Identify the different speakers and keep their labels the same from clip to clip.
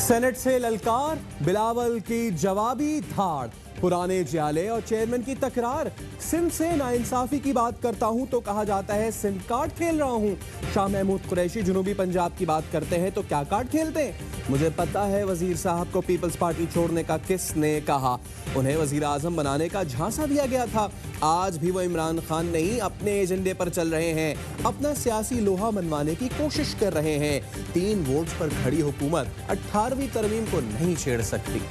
Speaker 1: Senate से ललकार, बिलावल की जवाबी धाड़, पुराने जियाले और चेयरमैन की तकरार। सिंध से नाइंसाफी की बात करता हूं तो कहा जाता है सिंध कार्ड खेल रहा हूं। शाह महमूद कुरैशी जुनूबी पंजाब की बात करते हैं तो क्या कार्ड खेलते हैं? मुझे पता है वजीर साहब को पीपल्स पार्टी छोड़ने का किसने कहा। उन्हें वजीर आजम बनाने का झांसा दिया गया था। आज भी वो इमरान खान नहीं अपने एजेंडे पर चल रहे हैं, अपना सियासी लोहा मनवाने की कोशिश कर रहे हैं। 3 वोट्स पर खड़ी हुकूमत 18वीं तरमीम को नहीं छेड़ सकती।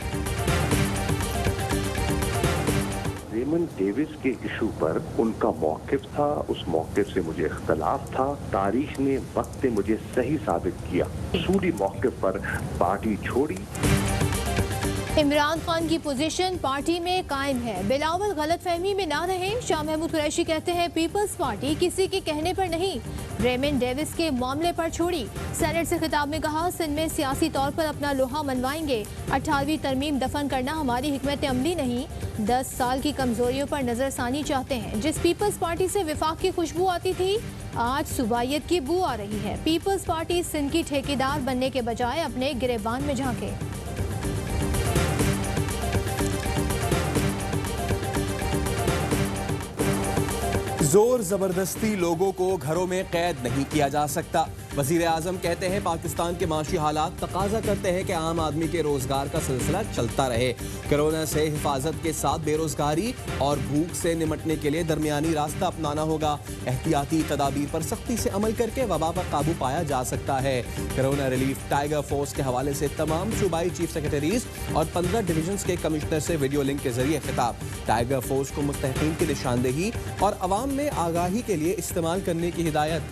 Speaker 2: रेमंड डेविस के इशू पर उनका मौक़िफ़ था, उस मौक़िफ़ से मुझे इख्तलाफ था। तारीख ने वक्त ने मुझे सही साबित किया। उसूली मौक़िफ़ पर पार्टी छोड़ी।
Speaker 3: इमरान खान की पोजीशन पार्टी में कायम है। बिलावल गलतफहमी में ना रहें। शाह महमूद कुरैशी कहते हैं पीपल्स पार्टी किसी के कहने पर नहीं, रेमंड डेविस के मामले पर छोड़ी। सेनेट से खिताब में कहा सिंध में सियासी तौर पर अपना लोहा मनवाएंगे। 18वीं तरमीम दफन करना हमारी हिकमत अमली नहीं। 10 साल की कमजोरियों पर नजरसानी चाहते हैं। जिस पीपल्स पार्टी से विफाक की खुशबू आती थी, आज सुबाइयत की बू आ रही है। पीपल्स पार्टी सिंध की ठेकेदार बनने के बजाय अपने गिरेबान में झांके।
Speaker 1: जोर जबरदस्ती लोगों को घरों में कैद नहीं किया जा सकता। वजीर आजम कहते हैं पाकिस्तान के माशी हालात तकाजा करते हैं कि आम आदमी के रोजगार का सिलसिला चलता रहे। कोरोना से हिफाजत के साथ बेरोजगारी और भूख से निमटने के लिए दरमियानी रास्ता अपनाना होगा। एहतियाती तदाबीर पर सख्ती से अमल करके वबा पर काबू पाया जा सकता है। कोरोना रिलीफ टाइगर फोर्स के हवाले से तमाम सूबाई चीफ सेक्रेटरीज और 15 डिवीजन के कमिश्नर से वीडियो लिंक के जरिए खिताब। टाइगर फोर्स को मुस्तहकीन की निशानदेही और अवाम में आगाही के लिए इस्तेमाल करने की हिदायत।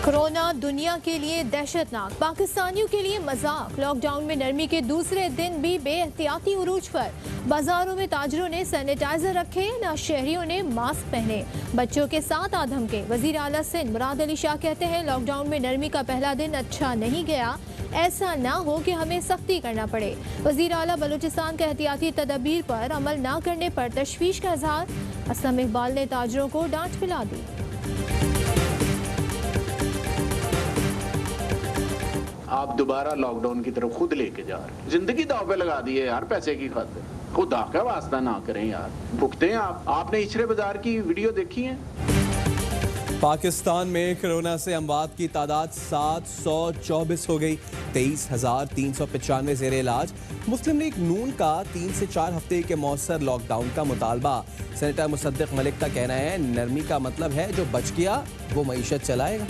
Speaker 3: कोरोना दुनिया के लिए दहशतनाक, पाकिस्तानियों के लिए मजाक। लॉकडाउन में नरमी के दूसरे दिन भी बेएहतियाती उरूज पर। बाजारों में ताजरों ने सैनिटाइजर रखे, ना शहरियों ने मास्क पहने। बच्चों के साथ आधम के। वजीर आला सिंध मुराद अली शाह कहते हैं लॉकडाउन में नरमी का पहला दिन अच्छा नहीं गया, ऐसा ना हो कि हमें सख्ती करना पड़े। वजीर आला बलूचिस्तान के एहतियाती तदबीर पर अमल ना करने पर तशवीश का इजहार। असलम इकबाल ने ताजरों को डांट पिला दी।
Speaker 4: आप दोबारा लॉकडाउन की तरफ खुद लेके जा रहे हैं। जिंदगी दाव पे लगा दी है यार पैसे की खातिर। खुदा का वास्ता ना करें यार, भुगते हैं आप। आपने इचरे बाजार की वीडियो देखी है?
Speaker 1: पाकिस्तान में कोरोना से अमवात की तादाद 724 हो गई। 23,395 जेर इलाज। मुस्लिम लीग नून का 3 से 4 हफ्ते के मौसर लॉकडाउन का मुतालबा। सेनेटर मुसद्दिक मलिक का कहना है नरमी का मतलब है जो बच गया वो मईशत चलाएगा।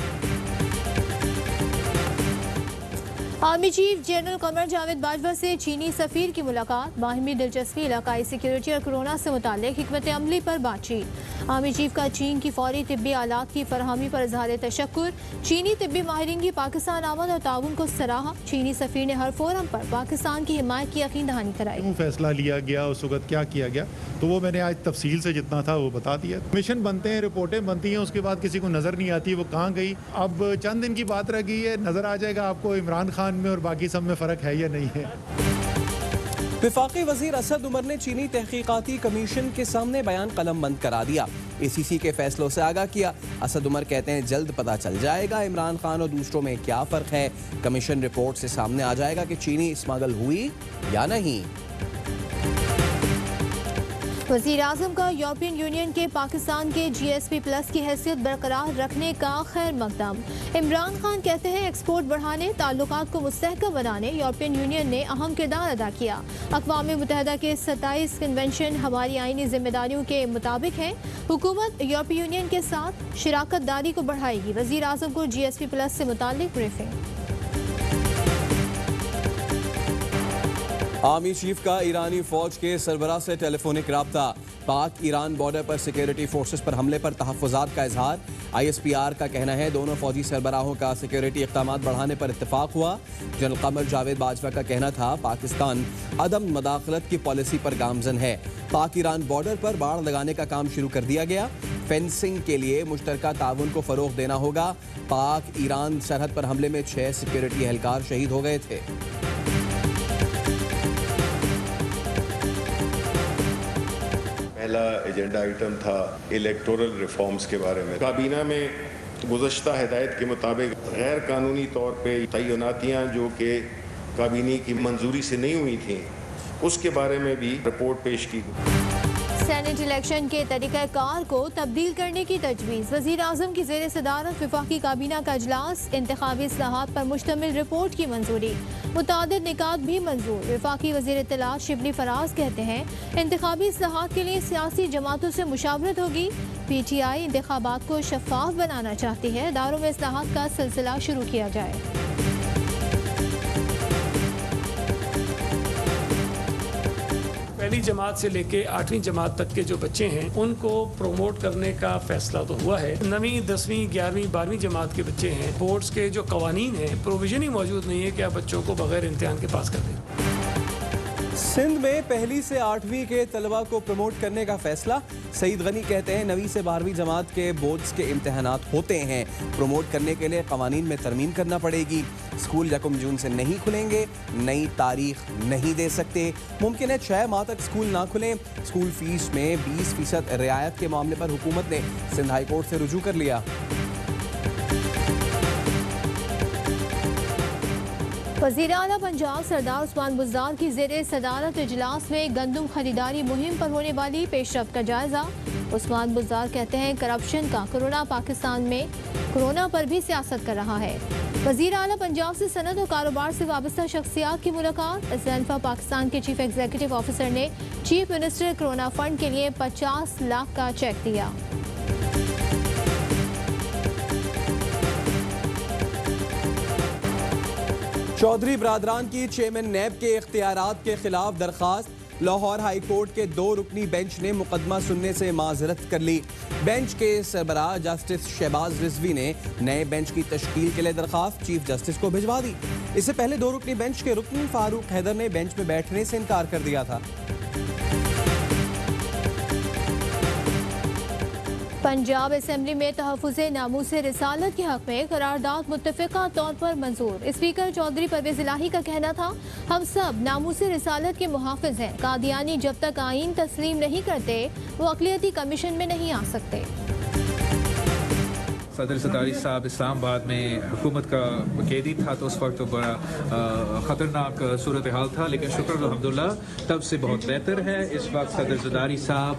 Speaker 3: Army chief general Qamar Javed Bajwa से चीनी सफीर की मुलाकात। बाहमी दिलचस्पी, इलाकाई सिक्योरिटी और कोरोना से मुताल्लिक हिकमत अमली पर बातचीत। आर्मी चीफ का चीन की फौरी तिब्बी आलात की फरहमी पर इजहार तशक्कुर। चीनी तिब्बी माहिरीन की पाकिस्तान आमद और ताउन को सराहा। चीनी सफीर ने हर फोरम पर पाकिस्तान की हिमायत की यकीन दहानी कराई।
Speaker 5: फैसला लिया गया उस वक्त क्या किया गया तो वो मैंने आज तफसील से जितना था वो बता दिया। मिशन बनते हैं, रिपोर्टें बनती हैं, उसके बाद किसी को नजर नहीं आती वो कहाँ गई। अब चंद दिन की बात रह गई है, नजर आ जाएगा आपको इमरान खान में और बाकी सब में फर्क है या नहीं है।
Speaker 1: वफाकी वजीर असद उमर ने चीनी तहकीकाती कमीशन के सामने बयान कलम बंद करा दिया। ACC के फैसलों से आगाह किया। असद उमर कहते हैं जल्द पता चल जाएगा इमरान खान और दूसरों में क्या फ़र्क है। कमीशन रिपोर्ट से सामने आ जाएगा कि चीनी स्मगल हुई या नहीं।
Speaker 3: वज़ीर आज़म का यूरोपियन यूनियन के पाकिस्तान के GSP+ की हैसियत बरकरार रखने का खैर मकदम। इमरान खान कहते हैं एक्सपोर्ट बढ़ाने, ताल्लुकात को मुस्तहकम बनाने यूरोपियन यूनियन ने अहम किरदार अदा किया। अक़वाम मुत्तहिदा के 27 कन्वेंशन हमारी आईनी जिम्मेदारियों के मुताबिक है। हुकूमत यूरोपीय यूनियन के साथ शराकत दारी को बढ़ाएगी। वज़ीर आज़म को GSP+ से मुताल्लिक ब्रीफिंग।
Speaker 1: आर्मी चीफ का ईरानी फौज के सरबराह से टेलीफोनिक राब्ता। पाक ईरान बॉर्डर पर सिक्योरिटी फोर्सेस पर हमले पर तहफ़्फ़ुज़ात का इजहार। ISPR का कहना है दोनों फौजी सरबराहों का सिक्योरिटी इक़दाम बढ़ाने पर इत्तेफाक हुआ। जनरल कमर जावेद बाजवा का कहना था पाकिस्तान अदम मदाखलत की पॉलिसी पर गामजन है। पाक ईरान बॉर्डर पर बाड़ लगाने का काम शुरू कर दिया गया। फेंसिंग के लिए मुश्तरका ताउन को फ़रोग़ देना होगा। पाक ईरान सरहद पर हमले में 6 सिक्योरिटी एहलकार शहीद हो गए थे।
Speaker 6: पहला एजेंडा आइटम था इलेक्टोरल रिफॉर्म्स के बारे में। काबीना में गुज़श्ता हिदायत के मुताबिक गैर कानूनी तौर पर तयनातियाँ जो कि काबीने की मंजूरी से नहीं हुई थी, उसके बारे में भी रिपोर्ट पेश की गई।
Speaker 3: सेनेट इलेक्शन के तरीक़ाकार को तब्दील करने की तजवीज़। वज़ीर आज़म की ज़ेर सदारत वफाकी काबीना का इजलास। इंतखाबी इस्लाहात पर मुश्तमिल रिपोर्ट की मंजूरी। मुतादिद निकात भी मंजूर। वफाकी वज़ीर इत्तलात शिबली फराज कहते हैं इंतखाबी इस्लाहात के लिए सियासी जमातों से मुशावरत होगी। PTI इंतखाबात को शफाफ बनाना चाहती है। इदारों में इस्लाहात का सिलसिला शुरू किया जाए।
Speaker 7: पहली जमात से लेके 8वीं जमात तक के जो बच्चे हैं उनको प्रोमोट करने का फैसला तो हुआ है। 9वीं 10वीं 11वीं 12वीं जमात के बच्चे हैं, बोर्ड्स के जो कवानीन हैं, प्रोविजन ही मौजूद नहीं है कि आप बच्चों को बगैर इम्तिहान के पास कर दें।
Speaker 1: सिंध में पहली से 8वीं के तलबा को प्रमोट करने का फैसला। सईद गनी कहते हैं 9वीं से 12वीं जमात के बोर्ड्स के इम्तहानात होते हैं, प्रमोट करने के लिए कवानीन में तरमीम करना पड़ेगी। स्कूल 1 जून से नहीं खुलेंगे, नई तारीख नहीं दे सकते। मुमकिन है 6 माह तक स्कूल ना खुलें। स्कूल फीस में 20% रियायत के मामले पर हुकूमत ने सिंध हाई कोर्ट से रुजू कर लिया।
Speaker 3: वज़ीर आला पंजाब सरदार उस्मान बुज़दार की ज़ेरे सदारत इजलास में गंदम खरीदारी मुहिम पर होने वाली पेशरफ्त का जायज़ा। उस्मान बुज़दार कहते हैं करप्शन का कोरोना पाकिस्तान में कोरोना पर भी सियासत कर रहा है। वज़ीर आला पंजाब से सनत और कारोबार से वाबस्ता शख्सियात की मुलाकात। ज़ैनफ़ा पाकिस्तान के चीफ एग्जीक्यूटिव ऑफिसर ने चीफ मिनिस्टर कोरोना फंड के लिए 50 लाख का चेक दिया।
Speaker 1: चौधरी बरादरान की चेयरमैन नैब के इख्तियारात के खिलाफ दरखास्त। लाहौर हाई कोर्ट के 2 रुकनी बेंच ने मुकदमा सुनने से माजरत कर ली। बेंच के सरबराह जस्टिस शहबाज रिजवी ने नए बेंच की तश्कील के लिए दरखास्त चीफ जस्टिस को भिजवा दी। इससे पहले 2 रुकनी बेंच के रुकन फारूक हैदर ने बेंच में बैठने से इनकार कर दिया था।
Speaker 3: पंजाब असेंबली में तहफ़्फ़ुज़े नामूसे रिसालत के हक़ में करारदाद मुत्तफ़िक़ा तौर पर मंजूर। स्पीकर चौधरी परवेज़ इलाही का कहना था हम सब नामूसे रिसालत के मुहाफ़िज़ हैं। कादियानी जब तक आइन तस्लीम नहीं करते वो अक़लियती कमीशन में नहीं आ सकते।
Speaker 8: सदर ज़रदारी साहब इस्लामाबाद में हुकूमत का कैदी था तो उस वक्त तो बड़ा ख़तरनाक सूरत हाल था, लेकिन शुक्र अल्हम्दुलिल्लाह तब से बहुत बेहतर है। इस वक्त सदर ज़रदारी साहब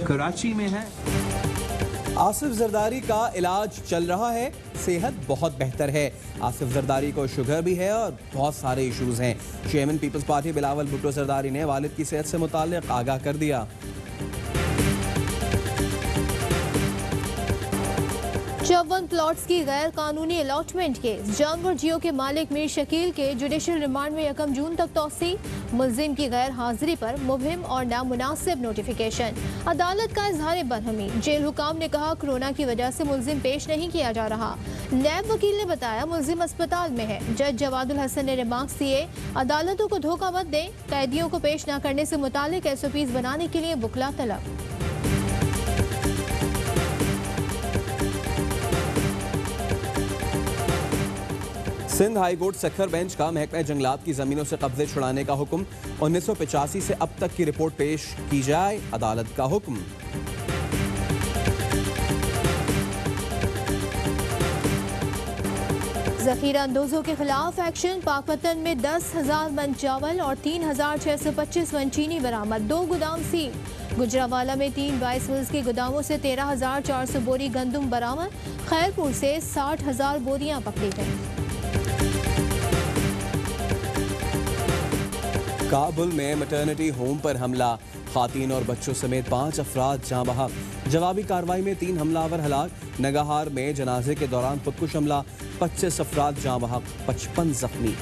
Speaker 8: कराची में है।
Speaker 1: आसिफ जरदारी का इलाज चल रहा है, सेहत बहुत बेहतर है। आसिफ जरदारी को शुगर भी है और बहुत सारे इशूज़ हैं। Chairman peoples party Bilawal Bhutto Zardari ने वालिद की सेहत से मुताल्लिक़ आगाह कर दिया।
Speaker 3: 54 प्लॉट्स की गैर कानूनी अलॉटमेंट केस। जंग और जियो के मालिक मीर शकील के जुडिशल रिमांड में 1 जून तक तौसी। मुल्जिम की गैर हाजिरी पर मुबहिम और नामुनासिब नोटिफिकेशन। अदालत का इजहार बरहमी। जेल हुकाम ने कहा कोरोना की वजह से मुल्जिम पेश नहीं किया जा रहा। नैब वकील ने बताया मुल्जिम अस्पताल में है। जज जवादुल हसन ने रिमार्क्स दिए अदालतों को धोखा मत दें, कैदियों को पेश न करने से मुतालिक SOPs बनाने के लिए बुकला तलब।
Speaker 1: Sindh high court Sukkur bench का महकमा जंगलात की जमीनों से कब्जे छुड़ाने का हुक्म। 1985 से अब तक की रिपोर्ट पेश की जाए, अदालत का हुक्म।
Speaker 3: जखीरा अंदोजों के खिलाफ एक्शन। पाकपतन में 10,000 मन चावल और 3,625 मन चीनी बरामद। 2 गोदाम सील। गुजरावाला में 3 बाइस मिल्स के गोदामों से 13,400 बोरी गंदम बरामद। खैरपुर से 60,000 बोरियां पकड़ी गईं।
Speaker 1: काबुल में मैटरनिटी होम पर हमला। खातीन और बच्चों समेत 5 अफराद जाँ बहक। जवाबी कार्रवाई में 3 हमलावर हलाक। नगाहार में जनाजे के दौरान खुदकुश हमला। 25 अफराद जाँ बहक, 55 जख्मी।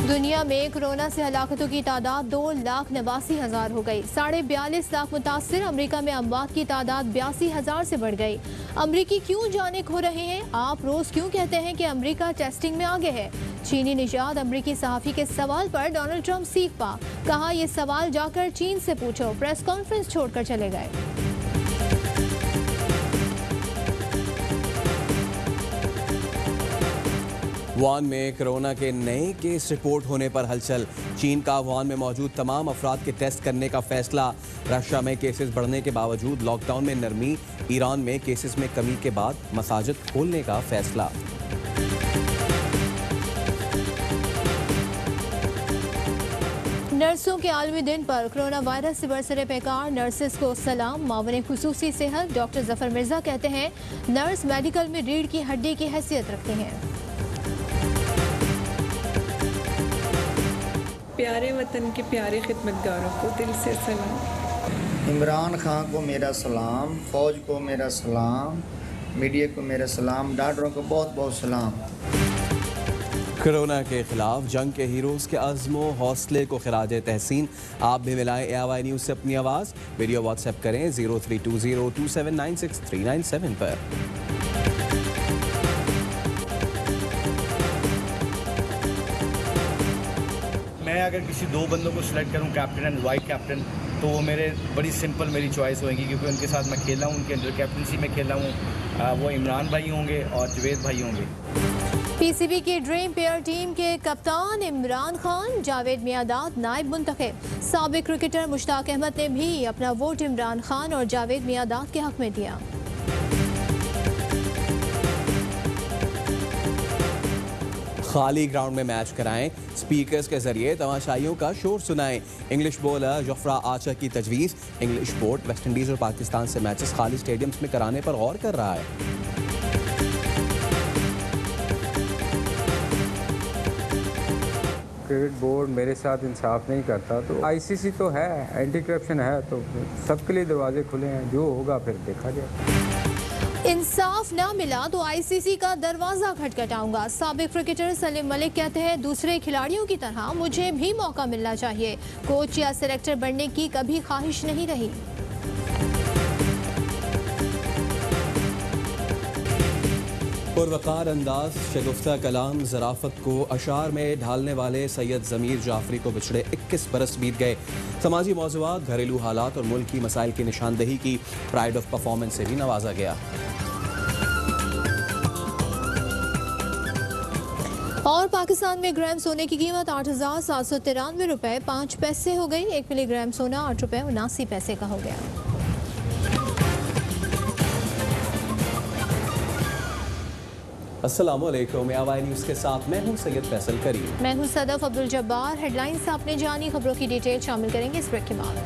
Speaker 3: दुनिया में कोरोना से हलाकतों की तादाद 2,89,000 हो गई। 42.5 लाख मुतासिर। अमेरिका में अमवात की तादाद 82,000 से बढ़ गई। अमरीकी क्यों जाने खो रहे हैं? आप रोज क्यों कहते हैं कि अमेरिका टेस्टिंग में आगे है? चीनी निजात अमरीकी सहाफी के सवाल पर डोनाल्ड ट्रंप सीख पा। कहा ये सवाल जाकर चीन से पूछो। प्रेस कॉन्फ्रेंस छोड़कर चले गए।
Speaker 1: वुहान में कोरोना के नए केस रिपोर्ट होने पर हलचल। चीन का वुहान में मौजूद तमाम अफराद के टेस्ट करने का फैसला। रशिया में केसेस बढ़ने के बावजूद लॉकडाउन में नरमी। ईरान में केसेस में कमी के बाद मसाजिद खोलने का फैसला।
Speaker 3: नर्सों के आलमी दिन पर कोरोना वायरस से बरसरे पैकार नर्सेस को सलाम। मावने खुसूसी सेहत डॉक्टर जफर मिर्जा कहते हैं नर्स मेडिकल में रीढ़ की हड्डी की हैसियत रखते हैं।
Speaker 9: प्यारे वतन के प्यारे खिदमतगारों को दिल से सलाम।
Speaker 10: इमरान खान को मेरा सलाम, फौज को मेरा सलाम, मीडिया को मेरा सलाम, डॉक्टरों को बहुत बहुत सलाम।
Speaker 1: कोरोना के खिलाफ जंग के हीरोज के अज़्मो हौसले को खिराज तहसीन। आप भी मिलाएं AIY न्यूज़ से अपनी आवाज़। वीडियो व्हाट्सएप करें 03202796 पर।
Speaker 11: मैं अगर किसी दो बंदों को सिलेक्ट करूं कैप्टन एंड वाइस कैप्टन, तो वो मेरे बड़ी सिंपल मेरी चॉइस होगी, क्योंकि उनके साथ मैं खेला हूं, उनके अंडर कैप्टनसी में खेला हूं। वो इमरान भाई होंगे और जवेद भाई होंगे।
Speaker 3: PCB की ड्रीम पेयर टीम के कप्तान इमरान खान, जावेद मियादाद नायब मुंतखब। साबिक क्रिकेटर मुश्ताक अहमद ने भी अपना वोट इमरान खान और जावेद मियादाद के हक में दिया।
Speaker 1: खाली ग्राउंड में मैच कराएं, स्पीकर्स के जरिए तमाशाइयों का शोर सुनाएं। इंग्लिश बॉलर जोफ्रा आर्चर की तजवीज़। इंग्लिश बोर्ड वेस्टइंडीज़ और पाकिस्तान से मैचेस खाली स्टेडियम्स में कराने पर गौर कर रहा है।
Speaker 12: क्रिकेट बोर्ड मेरे साथ इंसाफ नहीं करता, तो ICC तो है, एंटी करप्शन है, तो सबके लिए दरवाजे खुले हैं। जो होगा फिर देखा जाए।
Speaker 3: इंसाफ ना मिला तो ICC का दरवाजा खटखटाऊंगा। साबिक क्रिकेटर सलीम मलिक कहते हैं दूसरे खिलाड़ियों की तरह मुझे भी मौका मिलना चाहिए। कोच या सिलेक्टर बनने की कभी ख्वाहिश नहीं रही।
Speaker 1: पुरवकार अंदाज, शगुफ्ता कलाम, ज़राफ़त को अशार में ढालने वाले सैयद ज़मीर जाफरी को पिछले 21 बरस बीत गए। समाजी मौज़ूआत, घरेलू हालात और मुल्क की मसाइल की निशानदही की। प्राइड ऑफ परफॉर्मेंस से भी नवाजा गया।
Speaker 3: और पाकिस्तान में ग्राम सोने की कीमत 8,793 रुपए 5 पैसे हो गई। 1 मिलीग्राम सोना 8 रुपए 79 पैसे का हो गया।
Speaker 1: अस्सलामुअलैकुम, AIY न्यूज़ के साथ मैं हूं सैयद फैसल करीम।
Speaker 3: मैं हूं सदफ अब्दुल जब्बार। हेडलाइंस आपने जानी, खबरों की डिटेल शामिल करेंगे इस ब्रेक के बाद।